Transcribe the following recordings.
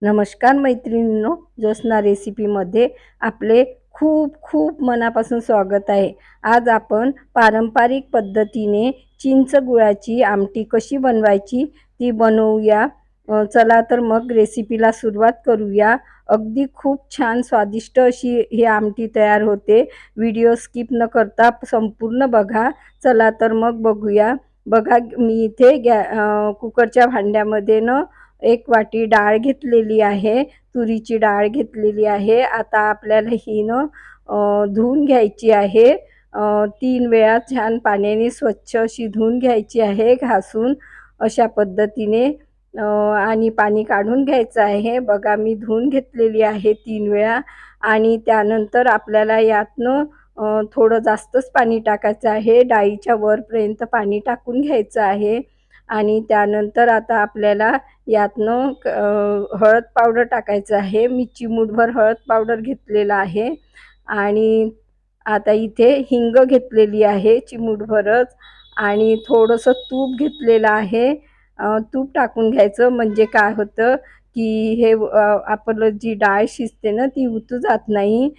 नमस्कार मैत्रिणींनो, ज्योत्स्ना रेसिपीमध्ये आपले खूप खूप मनापासून स्वागत आहे। आज आपण पारंपरिक पद्धतीने चिंच गुळाची आमटी कशी बनवायची ती बनवूया। चला तर मग रेसिपीला सुरुवात करूया। अगदी खूप छान स्वादिष्ट अशी ही आमटी तयार होते। व्हिडिओ स्किप न करता संपूर्ण बघा। चला तर मग बघूया। बघा, मी इथे कुकरच्या भांड्यामध्ये एक वाटी डाळ घेतलेली आहे, तुरीची डाळ घेतलेली आहे। आता आपल्याला ही धुवून घ्यायची आहे। 3 वेळा छान पाण्याने स्वच्छ अशी धुवून घ्यायची आहे, घासून अशा पद्धतीने आणि पाणी काढून घ्यायचं आहे। बघा, मी धुवून घेतलेली आहे 3 वेळा आणि त्यानंतर आपल्याला यातनं थोडं जास्तच पाणी टाकायचं आहे। डाळीच्या वरपर्यंत पाणी टाकून घ्यायचं आहे आणि त्यानंतर आता आपल्याला यातनं हळद पावडर टाकायचं आहे। मी चिमूटभर हळद पावडर घेतलेला आहे आणि आता इथे हिंग घेतलेली आहे चिमूटभरच आणि थोडंसं तूप घेतलेलं आहे। तूप टाकून घ्यायचं, म्हणजे काय होतं की हे आपलं जी डाळ शिजते ना ती उतू जात नाही।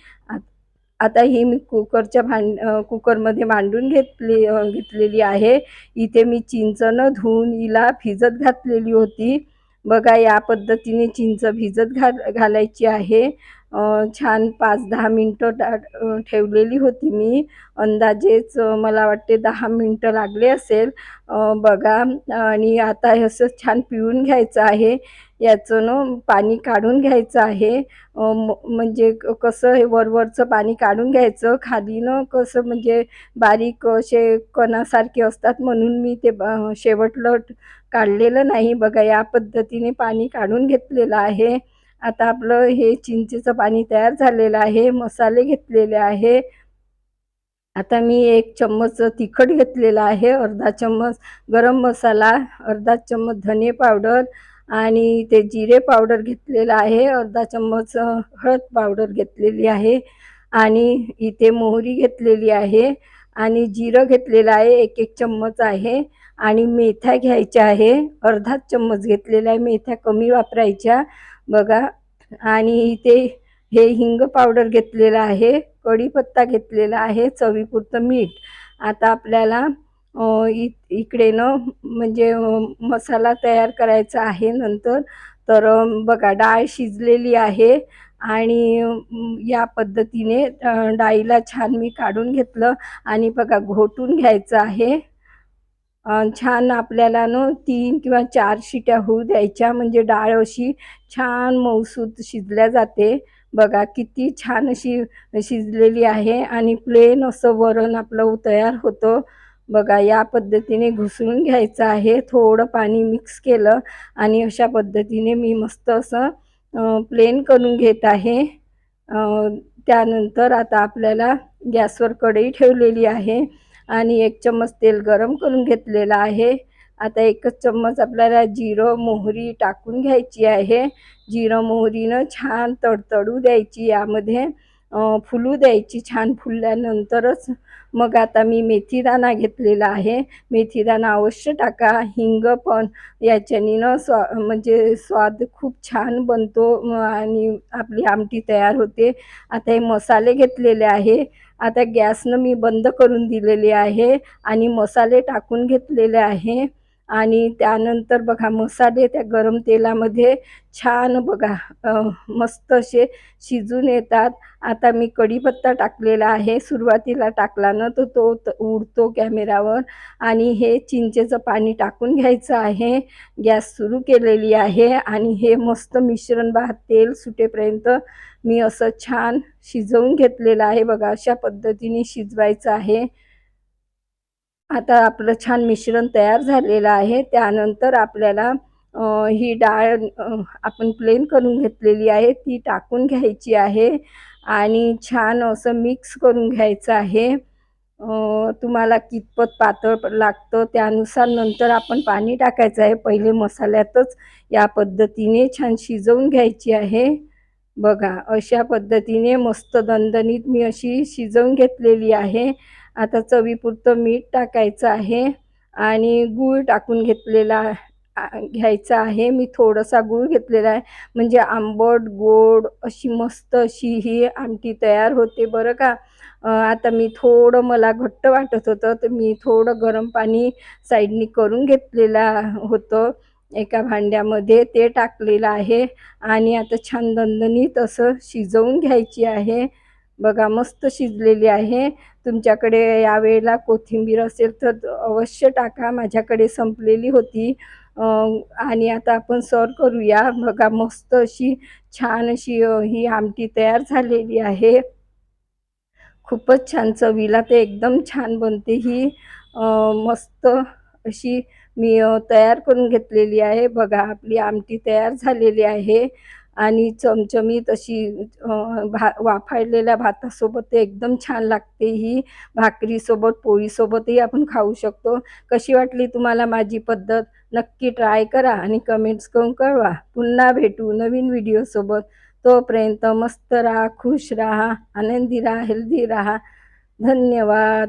आता ही मी कुकरमध्ये मांडून घेतलेली आहे। इथे मी चिंच धुवून हिला भिजत घातलेली होती। बघा, या पद्धतीने चिंच भिजत घालायची आहे। छान 5-10 मिनिटं ठेवलेली होती मी। अंदाजेच मला वाटते 10 मिनिटं लागले असेल। बघा, आणि आता हे असं छान पिळून घ्यायचं आहे। याचं पाणी काढून घ्यायचं आहे। म्हणजे कसं हे वरवरचं पाणी काढून घ्यायचं, खाली कसं म्हणजे बारीक असे कणासारखे असतात, म्हणून मी ते शेवटलं काढलेलं नाही। बघा, या पद्धतीने पाणी काढून घेतलेलं आहे। आता आपलं हे चिंचेचं पाणी तयार झालेलं आहे। मसाले घेतलेले आहे। आता मी 1 चम्मच तिखट घेतलेला आहे, अर्धा चम्मच गरम मसाला, अर्धा चम्मच धने पावडर आणि ते जिरे पावडर घेतलेला आहे, अर्धा चम्मच हळद पावडर घेतलेली आहे आणि इथे मोहरी घेतलेली आहे आणि जिरं घेतलेलं आहे, 1-1 चम्मच आहे आणि मेथ्या घ्यायच्या आहे, अर्धा चम्मच घेतलेला आहे। मेथ्या कमी वापरायच्या बघा। आणि इथे हे हिंग पावडर घेतलेला आहे, कढीपत्ता घेतलेला आहे, चवीपुरतं मीठ। आता आपल्याला इकडे म्हणजे मसाला तयार करायचा आहे नंतर। तर बघा, डाळ शिजलेली आहे आणि या पद्धतीने डाळीला छान मी काढून घेतलं आणि बघा घोटून घ्यायचं आहे। छान आपल्याला 3 किंवा 4 शिट्या होऊ द्यायच्या, म्हणजे डाळ अशी छान मऊसूत शिजल्या जाते। बघा, किती छान अशी शिजलेली आहे आणि प्लेन असं वरण आपलं तयार होतं। बघा, या पद्धतीने घुसळून घ्यायचं आहे। थोडं पाणी मिक्स केलं आणि अशा पद्धतीने मी मस्त असं प्लेन करून घेत आहे। त्यानंतर आता आपल्याला गॅसवर कढई ठेवलेली आहे आणि 1 चम्मच तेल गरम करून घेतलेलं आहे। आता 1च चम्मच आपल्याला जिरं मोहरी टाकून घ्यायची आहे। जिरं मोहरीनं छान तडतडू द्यायची, यामध्ये फुलू द्यायची। छान फुलल्यानंतरच मग आता मी मेथीदाणा घेतलेला आहे। मेथीदाणा अवश्य टाका। हिंग पण याच्यानी म्हणजे स्वाद खूप छान बनतो आणि आपली आमटी तयार होते। आता हे मसाले घेतलेले आहे। आता गॅसनं मी बंद करून दिलेली आहे आणि मसाले टाकून घेतलेले आहे आणि त्यानंतर बघा, मसाले त्या गरम तेलामध्ये छान बघा मस्त असे शिजून येतात। आता मी कढीपत्ता टाकलेला आहे। सुरुवातीला टाकला तर तो उडतो कॅमेरावर आणि हे चिंचेचं पाणी टाकून घ्यायचं आहे। गॅस सुरू केलेली आहे आणि हे मस्त मिश्रण तेल सुटेपर्यंत मी असं छान शिजवून घेतलेलं आहे। बघा, अशा पद्धतीने शिजवायचं आहे। आता आपलं छान मिश्रण तयार झालेलं आहे। त्यानंतर आपल्याला ही डाळ आपण प्लेन करून घेतलेली आहे ती टाकून घ्यायची आहे आणि छान असं मिक्स करून घ्यायचं आहे। तुम्हाला कितपत पातळ लागतं त्यानुसार नंतर आपण पाणी टाकायचं आहे। पहिले मसाल्यातच या पद्धतीने छान शिजवून घ्यायची आहे। बघा, अशा पद्धतीने मस्त दणदणीत मी अशी शिजवून घेतलेली आहे। आता चवीपुरतं मीठ टाकायचं आहे आणि गूळ टाकून घेतलेला घ्यायचा आहे. मी थोडासा गूळ घेतलेला आहे, म्हणजे आंबट गोड अशी मस्त अशी ही आमटी तयार होते बरं का. आता मी थोडं, मला घट्ट वाटत होतं तर मी थोडं गरम पाणी साईडनी करून घेतलेलं होतं एका भांड्यामध्ये, ते टाकलेलं आहे आणि आता छान दणदणीत असं शिजवून घ्यायची आहे. बघा मस्त शिजलेली आहे. तुमच्याकडे यावेळेला कोथिंबीर असेल तर अवश्य टाका, माझ्याकडे संपलेली होती. आणि आता आपण सर्व करूया. बघा मस्त अशी छान अशी ही आमटी तयार झालेली आहे. खूपच छान चवीला ते एकदम छान बनते ही. मस्त अशी मी तयार करून घेतलेली आहे. बघा आपली आमटी तयार झालेली आहे आणि चमचमीत अशी वाफाळलेल्या भातासोबत ते एकदम छान लागते ही. भाकरीसोबत, पोळीसोबतही आपण खाऊ शकतो. कशी वाटली तुम्हाला माझी पद्धत? नक्की ट्राय करा आणि कमेंट्स करून कळवा. पुन्हा भेटू नवीन व्हिडिओसोबत. तोपर्यंत मस्त राहा, खुश राहा, आनंदी राहा, हेल्दी राहा. धन्यवाद.